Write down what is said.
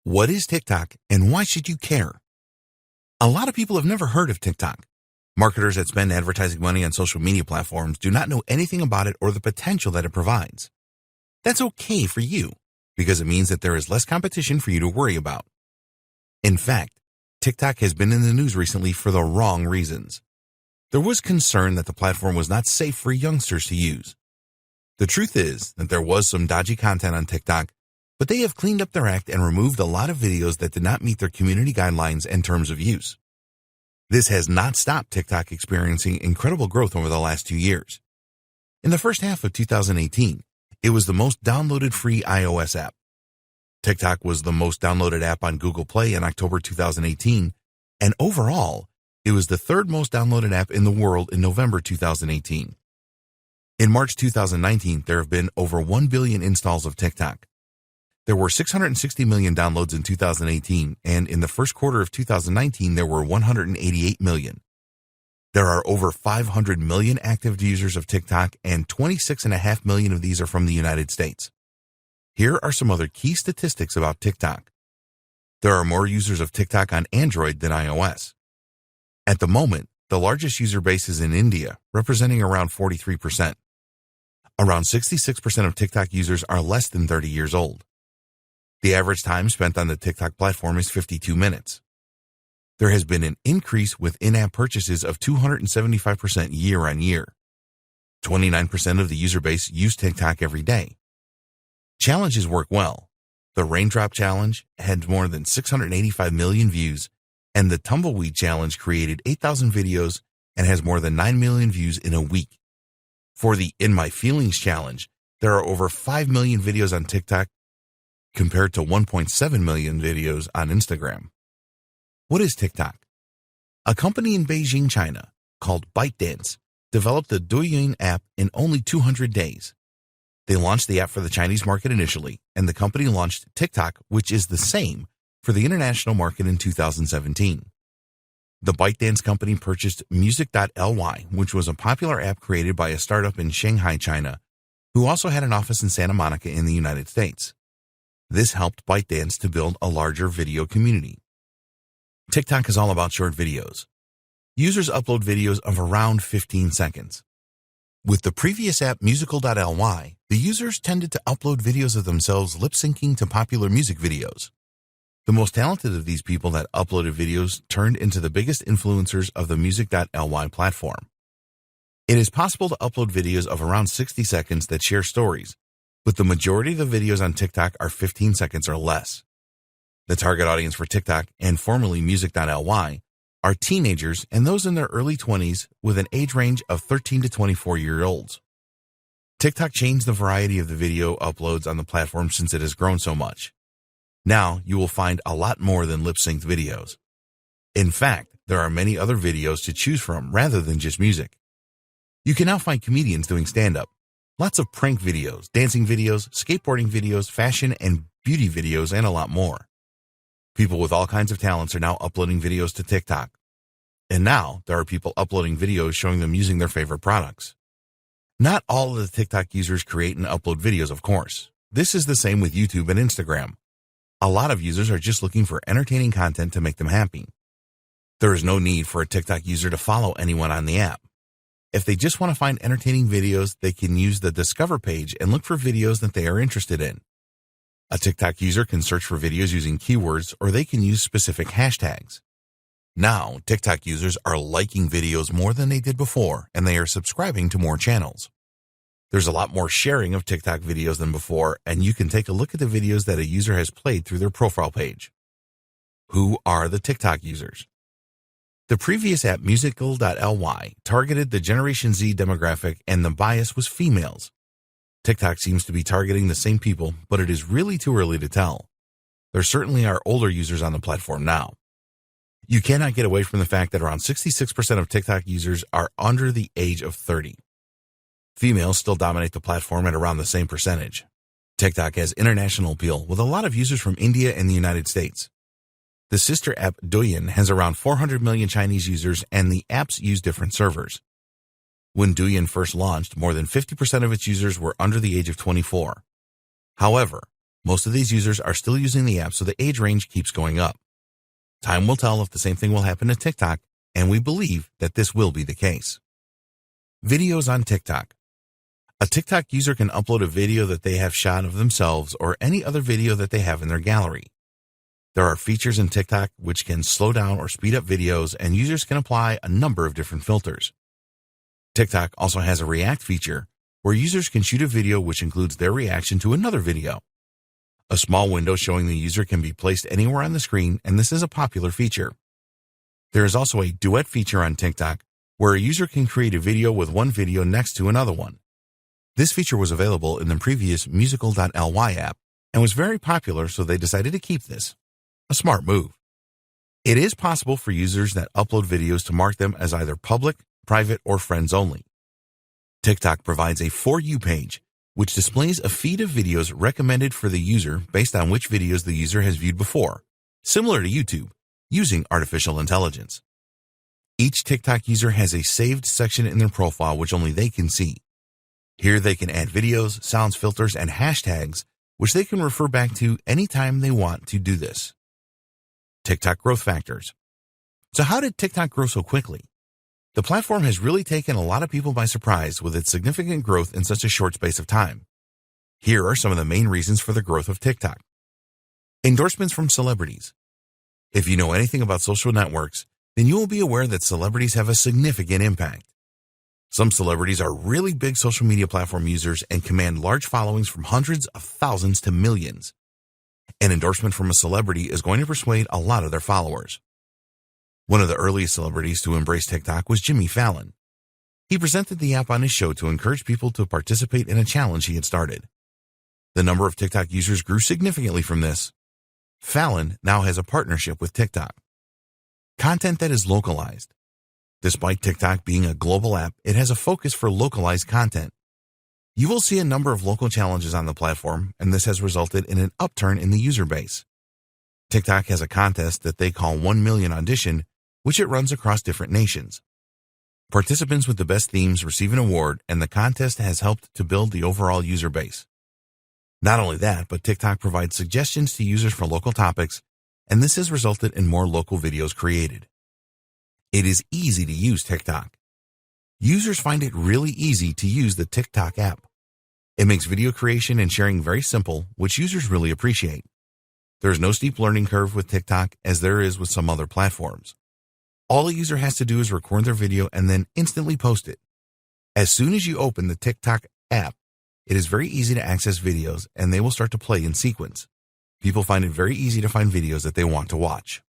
What is TikTok and why should you care? A lot of people have never heard of TikTok. Marketers that spend advertising money on social media platforms do not know anything about it or the potential that it provides. That's okay for you, because it means that there is less competition for you to worry about. In fact, TikTok has been in the news recently for the wrong reasons. There was concern that the platform was not safe for youngsters to use. The truth is that there was some dodgy content on TikTok, but they have cleaned up their act and removed a lot of videos that did not meet their community guidelines and terms of use. This has not stopped TikTok experiencing incredible growth over the last 2 years. In the first half of 2018, it was the most downloaded free iOS app. TikTok was the most downloaded app on Google Play in October 2018, and overall, it was the third most downloaded app in the world in November 2018. In March 2019, there have been over 1 billion installs of TikTok. There were 660 million downloads in 2018, and in the first quarter of 2019, there were 188 million. There are over 500 million active users of TikTok, and 26.5 million of these are from the United States. Here are some other key statistics about TikTok. There are more users of TikTok on Android than iOS. At the moment, the largest user base is in India, representing around 43%. Around 66% of TikTok users are less than 30 years old. The average time spent on the TikTok platform is 52 minutes. There has been an increase with in-app purchases of 275% year on year. 29% of the user base use TikTok every day. Challenges work well. The Raindrop Challenge had more than 685 million views, and the Tumbleweed Challenge created 8,000 videos and has more than 9 million views in a week. For the In My Feelings Challenge, there are over 5 million videos on TikTok compared to 1.7 million videos on Instagram. What is TikTok? A company in Beijing, China, called ByteDance, developed the Douyin app in only 200 days. They launched the app for the Chinese market initially, and the company launched TikTok, which is the same, for the international market in 2017. The ByteDance company purchased Music.ly, which was a popular app created by a startup in Shanghai, China, who also had an office in Santa Monica in the United States. This helped ByteDance to build a larger video community. TikTok is all about short videos. Users upload videos of around 15 seconds. With the previous app Musical.ly, the users tended to upload videos of themselves lip-syncing to popular music videos. The most talented of these people that uploaded videos turned into the biggest influencers of the Music.ly platform. It is possible to upload videos of around 60 seconds that share stories, but the majority of the videos on TikTok are 15 seconds or less. The target audience for TikTok, and formerly Music.ly, are teenagers and those in their early 20s with an age range of 13 to 24-year-olds. TikTok changed the variety of the video uploads on the platform since it has grown so much. Now you will find a lot more than lip-synced videos. In fact, there are many other videos to choose from rather than just music. You can now find comedians doing stand-up, lots of prank videos, dancing videos, skateboarding videos, fashion and beauty videos, and a lot more. People with all kinds of talents are now uploading videos to TikTok. And now there are people uploading videos showing them using their favorite products. Not all of the TikTok users create and upload videos, of course. This is the same with YouTube and Instagram. A lot of users are just looking for entertaining content to make them happy. There is no need for a TikTok user to follow anyone on the app. If they just want to find entertaining videos, they can use the Discover page and look for videos that they are interested in. A TikTok user can search for videos using keywords, or they can use specific hashtags. Now, TikTok users are liking videos more than they did before, and they are subscribing to more channels. There's a lot more sharing of TikTok videos than before, and you can take a look at the videos that a user has played through their profile page. Who are the TikTok users? The previous app Musical.ly targeted the Generation Z demographic, and the bias was females. TikTok seems to be targeting the same people, but it is really too early to tell. There certainly are older users on the platform now. You cannot get away from the fact that around 66% of TikTok users are under the age of 30. Females still dominate the platform at around the same percentage. TikTok has international appeal with a lot of users from India and the United States. The sister app Douyin has around 400 million Chinese users, and the apps use different servers. When Douyin first launched, more than 50% of its users were under the age of 24. However, Most of these users are still using the app, so the age range keeps going up. Time will tell if the same thing will happen to TikTok, and we believe that this will be the case. Videos on TikTok. A TikTok user can upload a video that they have shot of themselves or any other video that they have in their gallery. There are features in TikTok which can slow down or speed up videos, and users can apply a number of different filters. TikTok also has a React feature where users can shoot a video which includes their reaction to another video. A small window showing the user can be placed anywhere on the screen, and this is a popular feature. There is also a duet feature on TikTok where a user can create a video with one video next to another one. This feature was available in the previous Musical.ly app and was very popular, so they decided to keep this. A smart move. It is possible for users that upload videos to mark them as either public, private, or friends only. TikTok provides a For You page, which displays a feed of videos recommended for the user based on which videos the user has viewed before, similar to YouTube, using artificial intelligence. Each TikTok user has a saved section in their profile which only they can see. Here they can add videos, sounds, filters, and hashtags, which they can refer back to anytime they want to do this. TikTok growth factors. So how did TikTok grow so quickly? The platform has really taken a lot of people by surprise with its significant growth in such a short space of time. Here are some of the main reasons for the growth of TikTok. Endorsements from celebrities. If you know anything about social networks, then you will be aware that celebrities have a significant impact. Some celebrities are really big social media platform users and command large followings from hundreds of thousands to millions. An endorsement from a celebrity is going to persuade a lot of their followers. One of the earliest celebrities to embrace TikTok was Jimmy Fallon. He presented the app on his show to encourage people to participate in a challenge he had started. The number of TikTok users grew significantly from this. Fallon now has a partnership with TikTok. Content that is localized. Despite TikTok being a global app, it has a focus for localized content. You will see a number of local challenges on the platform, and this has resulted in an upturn in the user base. TikTok has a contest that they call 1 Million Audition, which it runs across different nations. Participants with the best themes receive an award, and the contest has helped to build the overall user base. Not only that, but TikTok provides suggestions to users for local topics, and this has resulted in more local videos created. It is easy to use TikTok. Users find it really easy to use the TikTok app. It makes video creation and sharing very simple, which users really appreciate. There is no steep learning curve with TikTok as there is with some other platforms. All a user has to do is record their video and then instantly post it. As soon as you open the TikTok app, it is very easy to access videos and they will start to play in sequence. People find it very easy to find videos that they want to watch.